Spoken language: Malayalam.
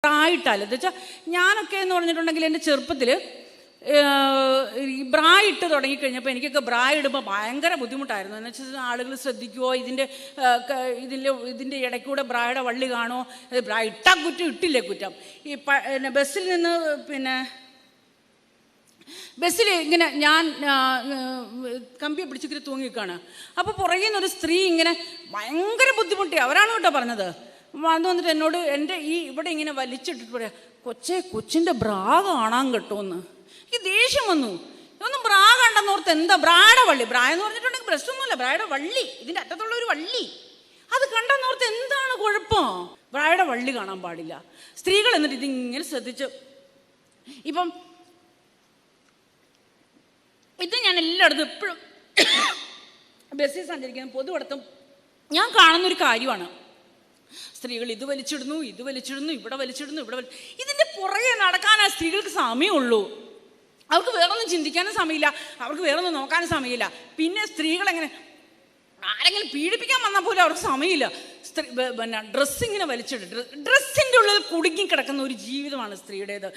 കെട്ടായിട്ടല്ല. എന്ന് വെച്ചാൽ ഞാനൊക്കെ എന്ന് പറഞ്ഞിട്ടുണ്ടെങ്കിൽ എൻ്റെ ചെറുപ്പത്തിൽ ഈ ബ്രാ ഇട്ട് തുടങ്ങിക്കഴിഞ്ഞപ്പോൾ എനിക്കൊക്കെ ബ്രാ ഇടുമ്പോൾ ഭയങ്കര ബുദ്ധിമുട്ടായിരുന്നു. എന്ന് വെച്ചാൽ ആളുകൾ ശ്രദ്ധിക്കുമോ, ഇതിൻ്റെ ഇടയ്ക്കൂടെ ബ്രായുടെ വള്ളി കാണുമോ, ബ്രാ ഇട്ടാൽ കുറ്റം, ഇട്ടില്ലേ കുറ്റം. ഈ ബസ്സിൽ നിന്ന് ബസ്സിൽ ഇങ്ങനെ ഞാൻ കമ്പിയെ പിടിച്ചിട്ട് തൂങ്ങി നിൽക്കുകയാണ്. അപ്പോൾ പുറകിൽ നിന്നൊരു സ്ത്രീ ഇങ്ങനെ ഭയങ്കര ബുദ്ധിമുട്ടി, അവരാണ് കേട്ടോ പറഞ്ഞത്. വന്നിട്ട് എന്നോട് എൻ്റെ ഇവിടെ ഇങ്ങനെ വലിച്ചിട്ടിട്ട് പറയാം, കൊച്ചിൻ്റെ ബ്രാ കാണാൻ കേട്ടോന്ന്. എനിക്ക് ദേഷ്യം വന്നു. ഇതൊന്നും ബ്രാ കണ്ടെന്നോർത്ത് എന്താ ബ്രായുടെ വള്ളി, ബ്രാ എന്ന് പറഞ്ഞിട്ടുണ്ടെങ്കിൽ പ്രശ്നമൊന്നുമില്ല, ബ്രായുടെ വള്ളി, ഇതിൻ്റെ അറ്റത്തുള്ള ഒരു വള്ളി, അത് കണ്ടെന്നോർത്ത് എന്താണ് കുഴപ്പം? ബ്രായുടെ വള്ളി കാണാൻ പാടില്ല. സ്ത്രീകൾ എന്നിട്ട് ഇതിങ്ങനെ ശ്രദ്ധിച്ച്, ഇപ്പം ഇത് ഞാൻ എല്ലായിടത്തും എപ്പോഴും ബസ്സിൽ സഞ്ചരിക്കുന്ന പൊതുവിടത്തും ഞാൻ കാണുന്നൊരു കാര്യമാണ്. സ്ത്രീകൾ ഇത് വലിച്ചിടുന്നു, ഇവിടെ വലിച്ചിടുന്നു. ഇതിൻ്റെ പുറകെ നടക്കാനാ സ്ത്രീകൾക്ക് സമയമുള്ളൂ. അവർക്ക് വേറൊന്നും ചിന്തിക്കാനും സമയമില്ല, അവർക്ക് വേറൊന്നും നോക്കാനും സമയമില്ല. പിന്നെ സ്ത്രീകളെങ്ങനെ ആരെങ്കിലും പീഡിപ്പിക്കാൻ വന്നാൽ പോലും അവർക്ക് സമയമില്ല. ഡ്രസ്സിങ്ങനെ വലിച്ചിട്ട് ഡ്രസ്സിൻ്റെ ഉള്ളിൽ കുടുങ്ങി കിടക്കുന്ന ഒരു ജീവിതമാണ് സ്ത്രീയുടേത്.